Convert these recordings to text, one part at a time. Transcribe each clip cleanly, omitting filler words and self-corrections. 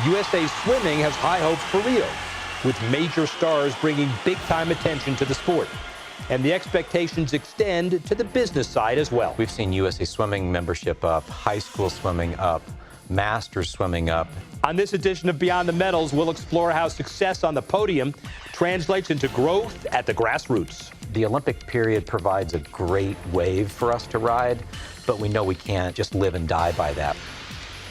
USA Swimming has high hopes for Rio, with major stars bringing big-time attention to the sport. And the expectations extend to the business side as well. We've seen USA Swimming membership up, high school swimming up, masters swimming up. On this edition of Beyond the Medals, we'll explore how success on the podium translates into growth at the grassroots. The Olympic period provides a great wave for us to ride, but we know we can't just live and die by that.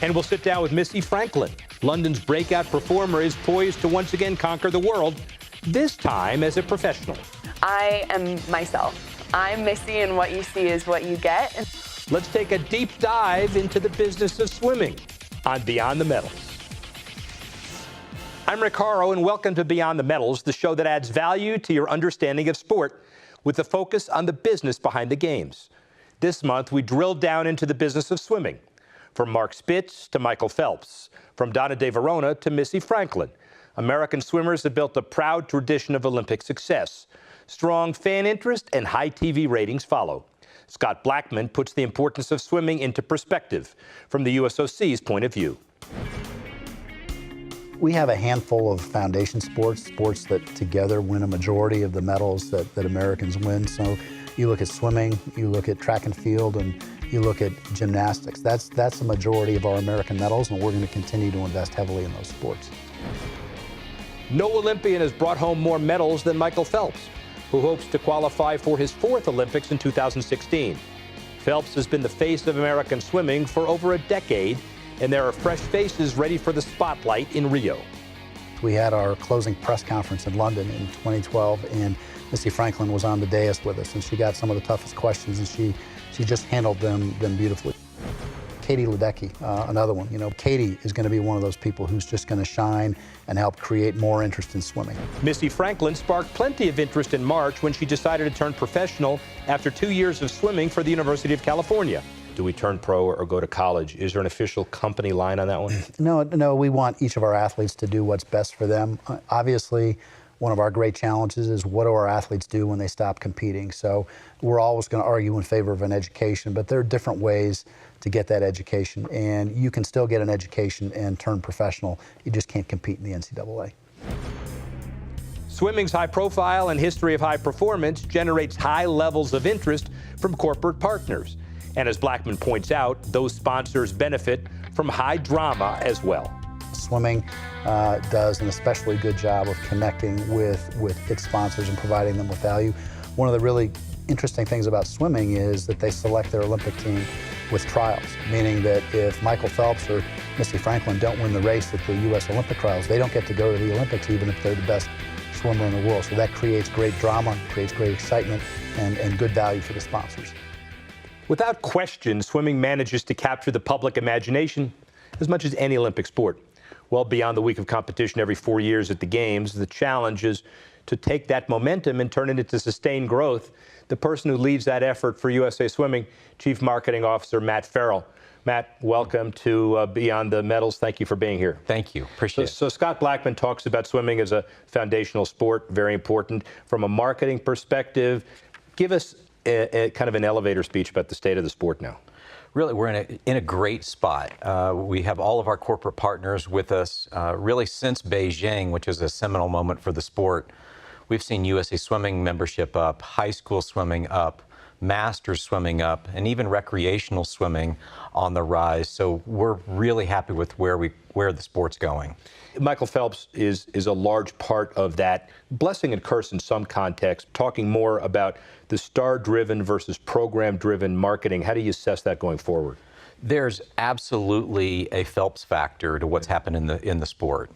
And we'll sit down with Missy Franklin. London's breakout performer is poised to once again conquer the world, this time as a professional. I am myself. I'm Missy, and what you see is what you get. Let's take a deep dive into the business of swimming on Beyond the Medals. I'm Rick Horrow, and welcome to Beyond the Medals, the show that adds value to your understanding of sport with a focus on the business behind the games. This month, we drilled down into the business of swimming, from Mark Spitz to Michael Phelps, from Donna De Verona to Missy Franklin. American swimmers have built a proud tradition of Olympic success. Strong fan interest and high TV ratings follow. Scott Blackman puts the importance of swimming into perspective from the USOC's point of view. We have a handful of foundation sports that together win a majority of the medals that Americans win. So you look at swimming, you look at track and field, and you look at gymnastics. That's the majority of our American medals, and we're going to continue to invest heavily in those sports. No Olympian has brought home more medals than Michael Phelps, who hopes to qualify for his fourth Olympics in 2016. Phelps has been the face of American swimming for over a decade, and there are fresh faces ready for the spotlight in Rio. We had our closing press conference in London in 2012, and Missy Franklin was on the dais with us, and she got some of the toughest questions, and she just handled them beautifully. Katie Ledecky, another one. You know, Katie is going to be one of those people who's just going to shine and help create more interest in swimming. Missy Franklin sparked plenty of interest in March when she decided to turn professional after 2 years of swimming for the University of California. Do we turn pro or go to college? Is there an official company line on that one? No, we want each of our athletes to do what's best for them. Obviously, one of our great challenges is what do our athletes do when they stop competing? So we're always going to argue in favor of an education, but there are different ways to get that education, and you can still get an education and turn professional. You just can't compete in the NCAA. Swimming's high profile and history of high performance generates high levels of interest from corporate partners. And as Blackman points out, those sponsors benefit from high drama as well. Swimming does an especially good job of connecting with its sponsors and providing them with value. One of the really interesting things about swimming is that they select their Olympic team with trials, meaning that if Michael Phelps or Missy Franklin don't win the race at the U.S. Olympic trials, they don't get to go to the Olympics even if they're the best swimmer in the world. So that creates great drama, creates great excitement, and good value for the sponsors. Without question, swimming manages to capture the public imagination as much as any Olympic sport. Well beyond the week of competition every 4 years at the Games, the challenge is to take that momentum and turn it into sustained growth. The person who leads that effort for USA Swimming, Chief Marketing Officer Matt Farrell. Matt, welcome to Beyond the Medals. Thank you for being here. Thank you. Appreciate it. So Scott Blackman talks about swimming as a foundational sport, very important. From a marketing perspective, give us a kind of an elevator speech about the state of the sport now. Really, we're in a great spot. We have all of our corporate partners with us. Really, since Beijing, which is a seminal moment for the sport, we've seen USA Swimming membership up, high school swimming up, masters swimming up, and even recreational swimming on the rise. So we're really happy with where the sport's going. Michael Phelps is a large part of that blessing and curse in some context, talking more about the star-driven versus program-driven marketing. How do you assess that going forward? There's absolutely a Phelps factor to what's happened in the sport.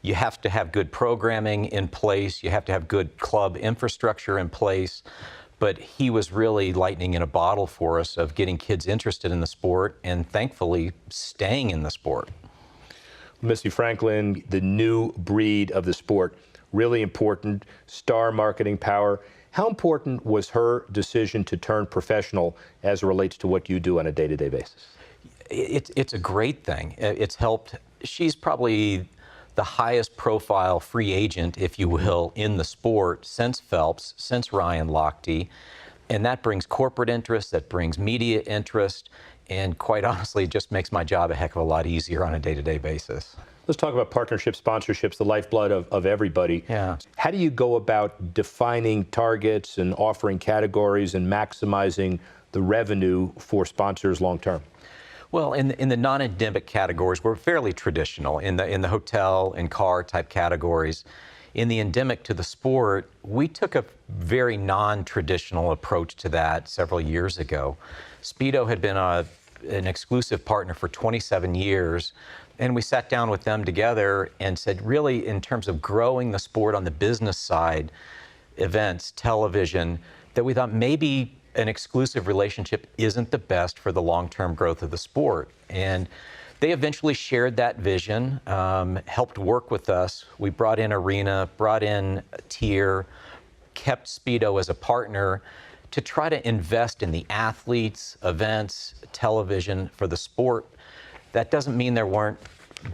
You have to have good programming in place. You have to have good club infrastructure in place. But he was really lightning in a bottle for us of getting kids interested in the sport and thankfully staying in the sport. Missy Franklin, the new breed of the sport, really important, star marketing power. How important was her decision to turn professional as it relates to what you do on a day-to-day basis? It's a great thing. It's helped. She's probably the highest profile free agent, if you will, in the sport since Phelps, since Ryan Lochte. And that brings corporate interest, that brings media interest, and quite honestly, it just makes my job a heck of a lot easier on a day-to-day basis. Let's talk about partnership sponsorships, the lifeblood of everybody. Yeah. How do you go about defining targets and offering categories and maximizing the revenue for sponsors long term? Well, in the non-endemic categories, we're fairly traditional in the hotel and car type categories. In the endemic to the sport, we took a very non-traditional approach to that several years ago. Speedo had been an exclusive partner for 27 years, and we sat down with them together and said, really, in terms of growing the sport on the business side, events, television, that we thought maybe an exclusive relationship isn't the best for the long-term growth of the sport. And they eventually shared that vision, helped work with us. We brought in Arena, brought in Tier, kept Speedo as a partner to try to invest in the athletes, events, television for the sport. That doesn't mean there weren't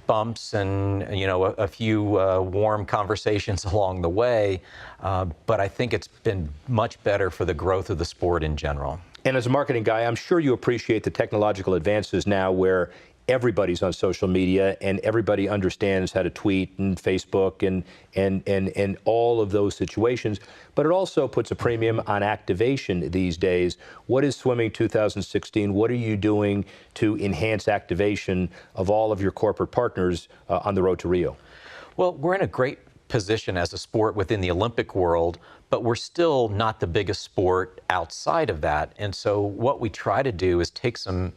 bumps and a few warm conversations along the way, but I think it's been much better for the growth of the sport in general. And as a marketing guy, I'm sure you appreciate the technological advances now where everybody's on social media and everybody understands how to tweet and Facebook and all of those situations. But it also puts a premium on activation these days. What is Swimming 2016? What are you doing to enhance activation of all of your corporate partners on the road to Rio? Well, we're in a great position as a sport within the Olympic world, but we're still not the biggest sport outside of that. And so what we try to do is take some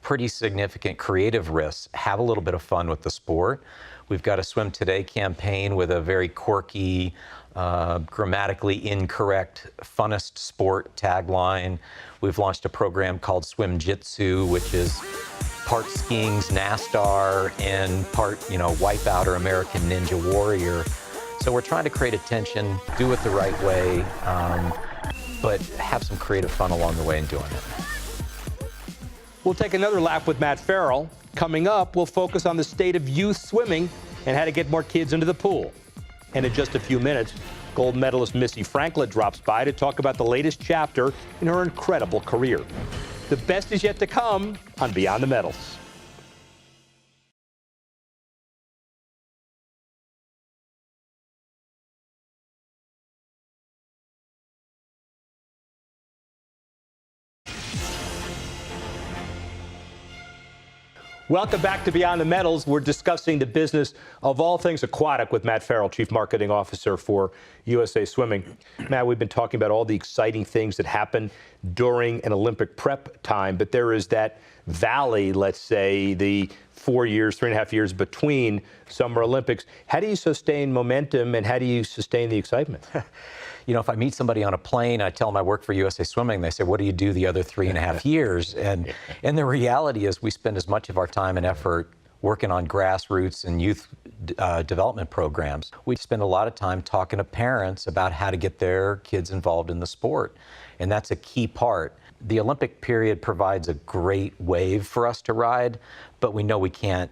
pretty significant creative risks, have a little bit of fun with the sport. We've got a Swim Today campaign with a very quirky, grammatically incorrect, funnest sport tagline. We've launched a program called Swim Jitsu, which is part skiing's NASTAR and part, Wipeout or American Ninja Warrior. So we're trying to create attention, do it the right way, but have some creative fun along the way in doing it. We'll take another lap with Matt Farrell. Coming up, we'll focus on the state of youth swimming and how to get more kids into the pool. And in just a few minutes, gold medalist Missy Franklin drops by to talk about the latest chapter in her incredible career. The best is yet to come on Beyond the Medals. Welcome back to Beyond the Medals. We're discussing the business of all things aquatic with Matt Farrell, Chief Marketing Officer for USA Swimming. Matt, we've been talking about all the exciting things that happen during an Olympic prep time, but there is that valley, let's say, the 4 years, 3.5 years between Summer Olympics. How do you sustain momentum and how do you sustain the excitement? If I meet somebody on a plane, I tell them I work for USA Swimming, they say, what do you do the other 3.5 years? And the reality is we spend as much of our time and effort working on grassroots and youth development programs. We spend a lot of time talking to parents about how to get their kids involved in the sport. And that's a key part. The Olympic period provides a great wave for us to ride, but we know we can't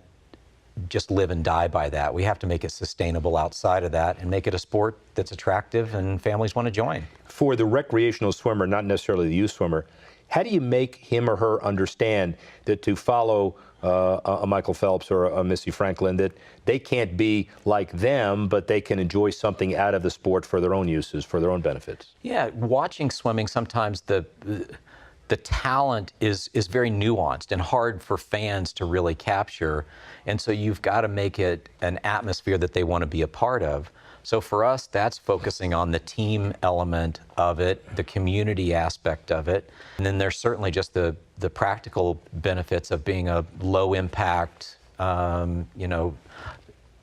just live and die by that. We have to make it sustainable outside of that and make it a sport that's attractive and families want to join. For the recreational swimmer, not necessarily the youth swimmer, how do you make him or her understand that to follow a Michael Phelps or a Missy Franklin, that they can't be like them, but they can enjoy something out of the sport for their own uses, for their own benefits? Yeah, watching swimming, sometimes the talent is very nuanced and hard for fans to really capture. And so you've got to make it an atmosphere that they want to be a part of. So for us, that's focusing on the team element of it, the community aspect of it. And then there's certainly just the practical benefits of being a low impact,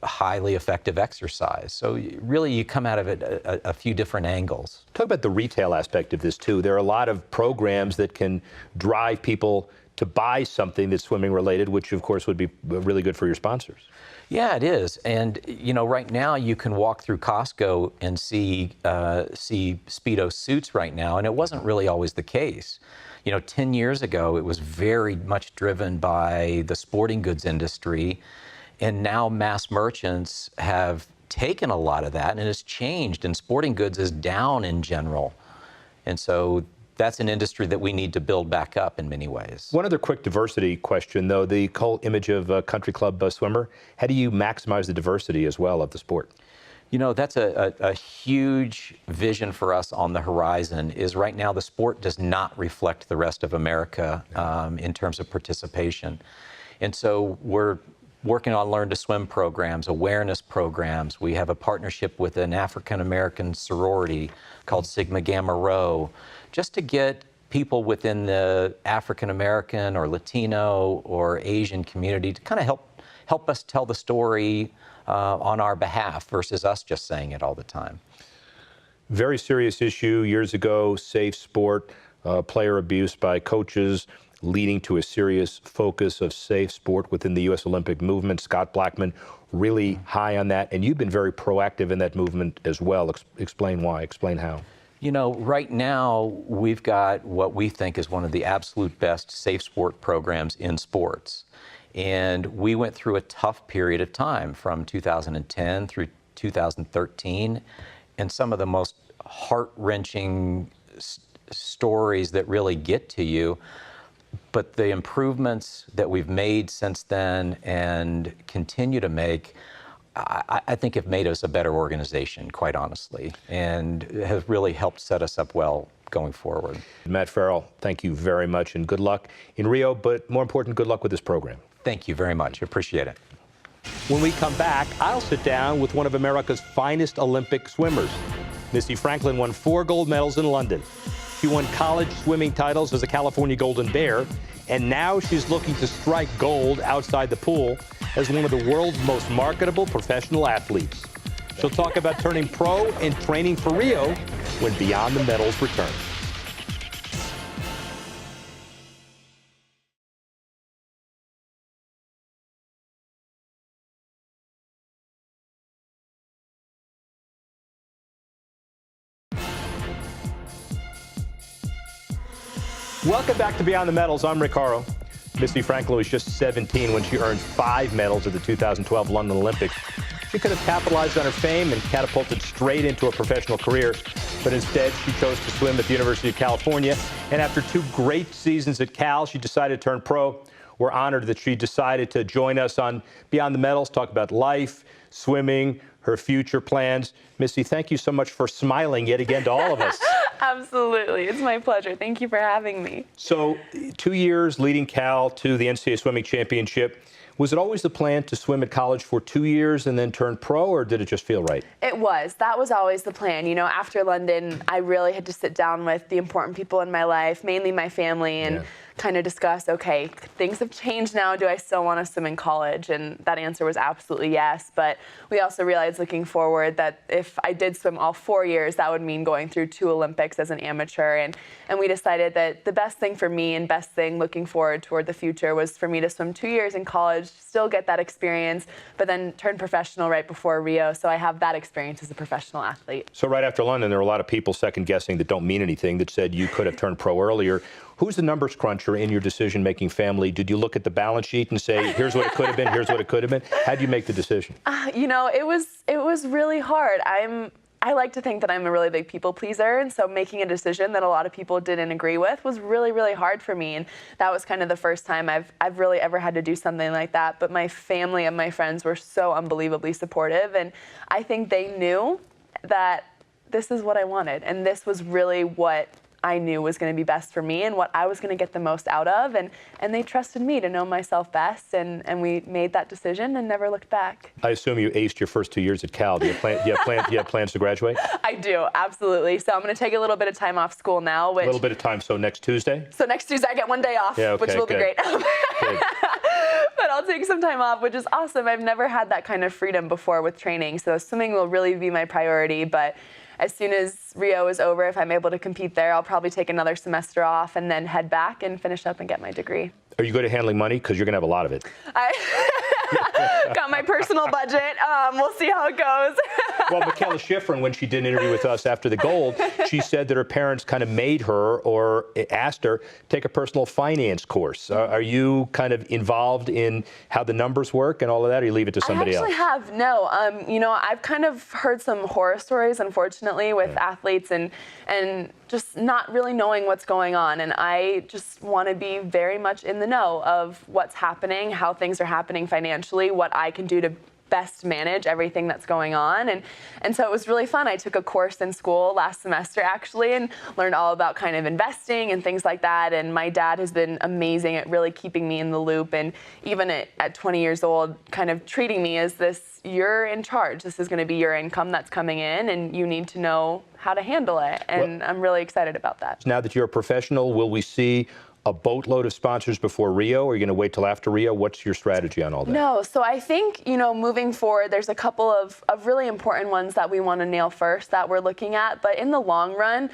highly effective exercise. So really you come out of it a few different angles. Talk about the retail aspect of this too. There are a lot of programs that can drive people to buy something that's swimming related, which of course would be really good for your sponsors. Yeah, it is. And right now you can walk through Costco and see Speedo suits right now, and it wasn't really always the case. 10 years ago, it was very much driven by the sporting goods industry. And now mass merchants have taken a lot of that and it's changed, and sporting goods is down in general. And so that's an industry that we need to build back up in many ways. One other quick diversity question, though, the whole image of a country club swimmer, how do you maximize the diversity as well of the sport? You know, that's a huge vision for us on the horizon. Is right now the sport does not reflect the rest of America in terms of participation. And so we're working on Learn to Swim programs, awareness programs. We have a partnership with an African-American sorority called Sigma Gamma Rho, just to get people within the African-American or Latino or Asian community to kind of help us tell the story on our behalf versus us just saying it all the time. Very serious issue years ago, safe sport, player abuse by coaches, leading to a serious focus of safe sport within the U.S. Olympic movement. Scott Blackmun really high on that, and you've been very proactive in that movement as well. Explain why, explain how. You know, right now we've got what we think is one of the absolute best safe sport programs in sports. And we went through a tough period of time from 2010 through 2013, and some of the most heart-wrenching stories that really get to you. But the improvements that we've made since then and continue to make, I think have made us a better organization, quite honestly, and have really helped set us up well going forward. Matt Farrell, thank you very much and good luck in Rio, but more important, good luck with this program. Thank you very much. Appreciate it. When we come back, I'll sit down with one of America's finest Olympic swimmers. Missy Franklin won 4 gold medals in London. She won college swimming titles as a California Golden Bear, and now she's looking to strike gold outside the pool as one of the world's most marketable professional athletes. She'll talk about turning pro and training for Rio when Beyond the Medals returns. Welcome back to Beyond the Medals. I'm Rick Horrow. Missy Franklin was just 17 when she earned 5 medals at the 2012 London Olympics. She could have capitalized on her fame and catapulted straight into a professional career, but instead she chose to swim at the University of California. And after 2 great seasons at Cal, she decided to turn pro. We're honored that she decided to join us on Beyond the Medals, talk about life, swimming, her future plans. Missy, thank you so much for smiling yet again to all of us. Absolutely. It's my pleasure. Thank you for having me. So 2 years leading Cal to the NCAA Swimming Championship. Was it always the plan to swim at college for 2 years and then turn pro, or did it just feel right? It was. That was always the plan. You know, after London, I really had to sit down with the important people in my life, mainly my family, and kind of discuss, okay, things have changed now. Do I still want to swim in college? And that answer was absolutely yes. But we also realized looking forward that if I did swim all 4 years, that would mean going through 2 Olympics as an amateur. And we decided that the best thing for me and best thing looking forward toward the future was for me to swim 2 years in college, still get that experience, but then turn professional right before Rio. So I have that experience as a professional athlete. So right after London, there were a lot of people second guessing that don't mean anything, that said you could have turned pro earlier. Who's the numbers cruncher in your decision-making family? Did you look at the balance sheet and say, here's what it could have been, here's what it could have been? How did you make the decision? You know, it was really hard. I like to think that I'm a really big people pleaser, and so making a decision that a lot of people didn't agree with was really, really hard for me. And that was kind of the first time I've really ever had to do something like that. But my family and my friends were so unbelievably supportive, and I think they knew that this is what I wanted, and this was really what I knew was going to be best for me and what I was going to get the most out of, and they trusted me to know myself best, and we made that decision and never looked back. I assume you aced your first 2 years at Cal. Do you have plans to graduate? I do, absolutely. So I'm going to take a little bit of time off school now. A little bit of time, so next Tuesday? So next Tuesday I get 1 day off, yeah, okay, which will be great. Good. But I'll take some time off, which is awesome. I've never had that kind of freedom before with training, so swimming will really be my priority. But as soon as Rio is over, if I'm able to compete there, I'll probably take another semester off and then head back and finish up and get my degree. Are you good at handling money? Because you're going to have a lot of it. got my personal budget. We'll see how it goes. Well, Mikaela Shiffrin, when she did an interview with us after the gold, she said that her parents kind of made her or asked her take a personal finance course. Are you kind of involved in how the numbers work and all of that, or you leave it to somebody else? I actually have, no. I've kind of heard some horror stories, unfortunately, with athletes and just not really knowing what's going on. And I just want to be very much in the know of what's happening, how things are happening financially, what I can do to best manage everything that's going on. And so it was really fun. I took a course in school last semester, actually, and learned all about kind of investing and things like that. And my dad has been amazing at really keeping me in the loop. And even at 20 years old, kind of treating me as this, you're in charge. This is going to be your income that's coming in, and you need to know how to handle it. And I'm really excited about that. Now that you're a professional, will we see a boatload of sponsors before Rio, or are you going to wait till after Rio? What's your strategy on all that? No, so I think, moving forward, there's a couple of really important ones that we want to nail first that we're looking at. But in the long run,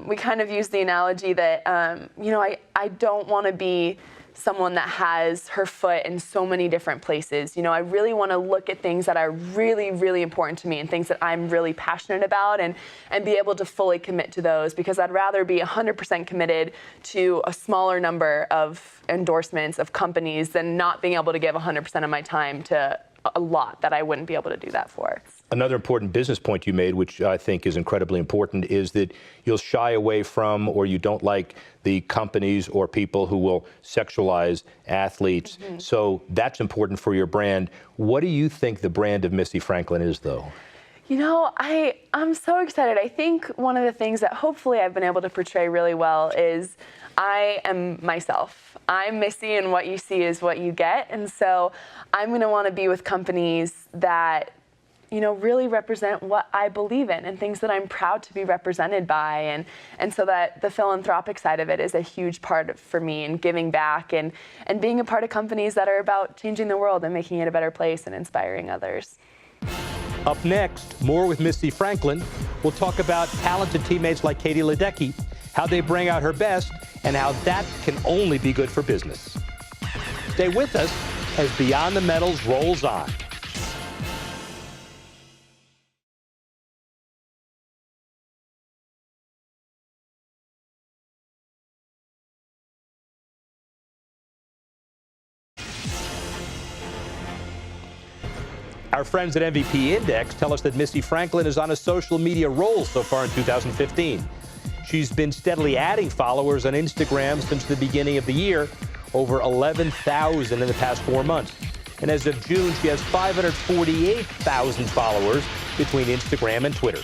we kind of use the analogy that, I don't want to be someone that has her foot in so many different places. I really want to look at things that are really, really important to me and things that I'm really passionate about and be able to fully commit to those, because I'd rather be 100% committed to a smaller number of endorsements of companies than not being able to give 100% of my time to a lot that I wouldn't be able to do that for. Another important business point you made, which I think is incredibly important, is that you'll shy away from, or you don't like the companies or people who will sexualize athletes. Mm-hmm. So that's important for your brand. What do you think the brand of Missy Franklin is, though? I'm so excited. I think one of the things that hopefully I've been able to portray really well is I am myself. I'm Missy, and what you see is what you get. And so I'm going to want to be with companies that really represent what I believe in and things that I'm proud to be represented by. And so that the philanthropic side of it is a huge part for me, and giving back and being a part of companies that are about changing the world and making it a better place and inspiring others. Up next, more with Missy Franklin. We'll talk about talented teammates like Katie Ledecky, how they bring out her best, and how that can only be good for business. Stay with us as Beyond the Medals rolls on. Our friends at MVP Index tell us that Missy Franklin is on a social media roll so far in 2015. She's been steadily adding followers on Instagram since the beginning of the year, over 11,000 in the past 4 months. And as of June, she has 548,000 followers between Instagram and Twitter.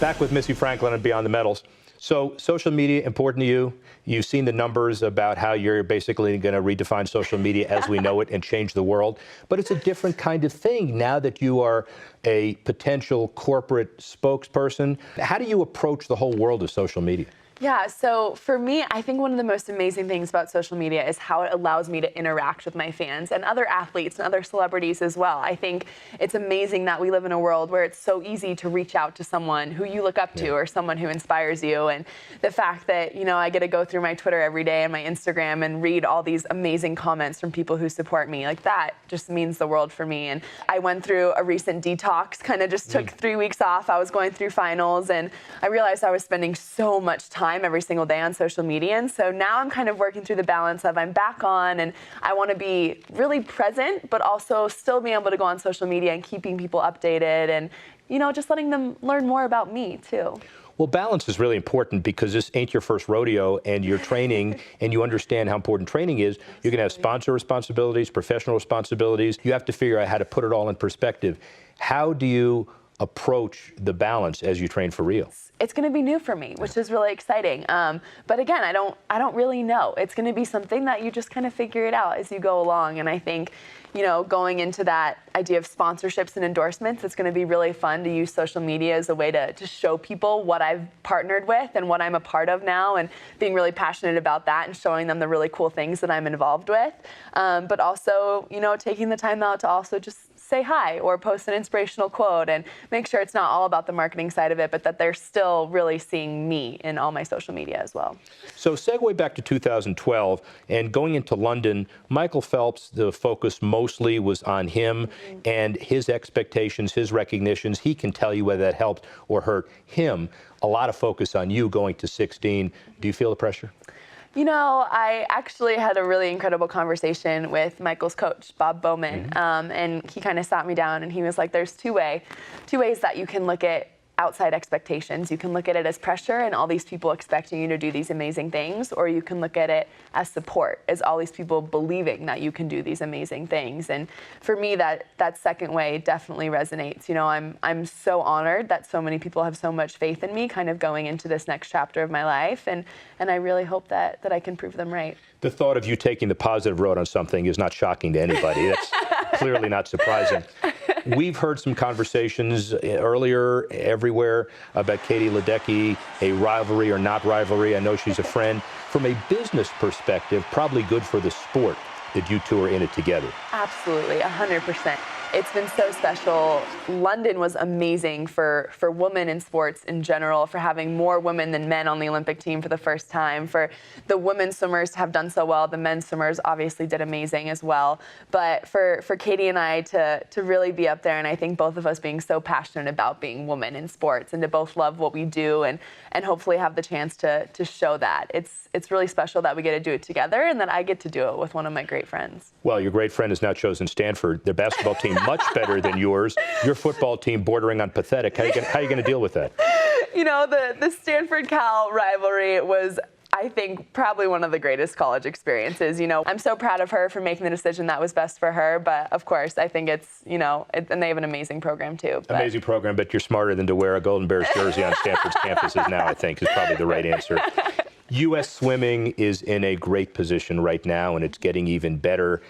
Back with Missy Franklin and Beyond the Medals. So social media, important to you. You've seen the numbers about how you're basically going to redefine social media as we know it and change the world. But it's a different kind of thing now that you are a potential corporate spokesperson. How do you approach the whole world of social media? Yeah, so for me, I think one of the most amazing things about social media is how it allows me to interact with my fans and other athletes and other celebrities as well. I think it's amazing that we live in a world where it's so easy to reach out to someone who you look up to or someone who inspires you. And the fact that, I get to go through my Twitter every day and my Instagram and read all these amazing comments from people who support me, like that just means the world for me. And I went through a recent detox, kind of just took 3 weeks off. I was going through finals, and I realized I was spending so much time every single day on social media. And so now I'm kind of working through the balance of I'm back on, and I want to be really present, but also still being able to go on social media and keeping people updated and, just letting them learn more about me too. Well, balance is really important because this ain't your first rodeo, and you're training and you understand how important training is. You're going to have sponsor responsibilities, professional responsibilities. You have to figure out how to put it all in perspective. How do you approach the balance as you train for Rio? It's going to be new for me, which is really exciting. But again, I don't really know. It's going to be something that you just kind of figure it out as you go along. And I think, going into that idea of sponsorships and endorsements, it's going to be really fun to use social media as a way to show people what I've partnered with and what I'm a part of now, and being really passionate about that and showing them the really cool things that I'm involved with. But also, taking the time out to also just say hi or post an inspirational quote and make sure it's not all about the marketing side of it, but that they're still really seeing me in all my social media as well. So segue back to 2012 and going into London, Michael Phelps, the focus mostly was on him and his expectations, his recognitions. He can tell you whether that helped or hurt him. A lot of focus on you going to 16. Do you feel the pressure? You know, I actually had a really incredible conversation with Michael's coach, Bob Bowman, and he kind of sat me down and he was like, there's two ways that you can look at outside expectations. You can look at it as pressure and all these people expecting you to do these amazing things, or you can look at it as support, as all these people believing that you can do these amazing things. And for me, that second way definitely resonates. You know, I'm so honored that so many people have so much faith in me kind of going into this next chapter of my life, and I really hope that I can prove them right. The thought of you taking the positive road on something is not shocking to anybody. That's clearly not surprising. We've heard some conversations earlier everywhere about Katie Ledecky, a rivalry or not rivalry. I know she's a friend. From a business perspective, probably good for the sport that you two are in it together. Absolutely, 100%. It's been so special. London was amazing for women in sports in general, for having more women than men on the Olympic team for the first time, for the women's swimmers to have done so well. The men's swimmers obviously did amazing as well. But for Katie and I to really be up there, and I think both of us being so passionate about being women in sports and to both love what we do and hopefully have the chance to show that. It's really special that we get to do it together and that I get to do it with one of my great friends. Well, your great friend has now chosen Stanford. Their basketball team much better than yours. Your football team bordering on pathetic. How are you going to deal with that? You know, the Stanford-Cal rivalry was, I think, probably one of the greatest college experiences. You know, I'm so proud of her for making the decision that was best for her. But of course, I think it's, you know, and they have an amazing program too. But. Amazing program, but you're smarter than to wear a Golden Bears jersey on Stanford's campuses now, I think, is probably the right answer. U.S. swimming is in a great position right now, and it's getting even better.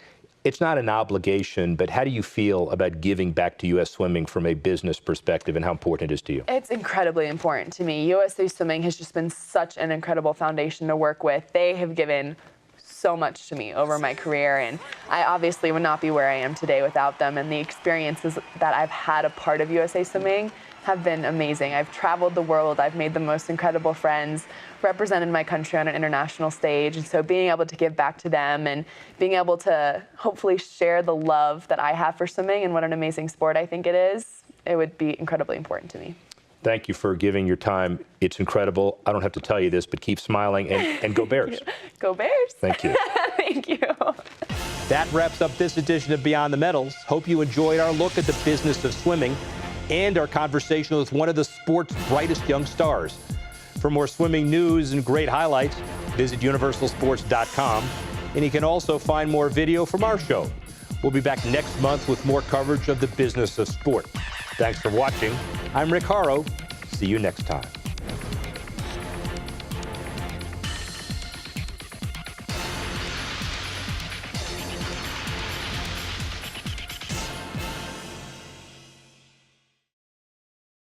It's not an obligation, but how do you feel about giving back to U.S. swimming from a business perspective and how important it is to you? It's incredibly important to me. USA Swimming has just been such an incredible foundation to work with. They have given so much to me over my career, and I obviously would not be where I am today without them, and the experiences that I've had a part of USA Swimming have been amazing. I've traveled the world, I've made the most incredible friends, represented my country on an international stage, and so being able to give back to them and being able to hopefully share the love that I have for swimming and what an amazing sport I think it is, it would be incredibly important to me. Thank you for giving your time. It's incredible. I don't have to tell you this, but keep smiling and go Bears. Go Bears. Thank you. Thank you. That wraps up this edition of Beyond the Medals. Hope you enjoyed our look at the business of swimming and our conversation with one of the sport's brightest young stars. For more swimming news and great highlights, visit universalsports.com, and you can also find more video from our show. We'll be back next month with more coverage of the business of sport. Thanks for watching. I'm Rick Haro. See you next time.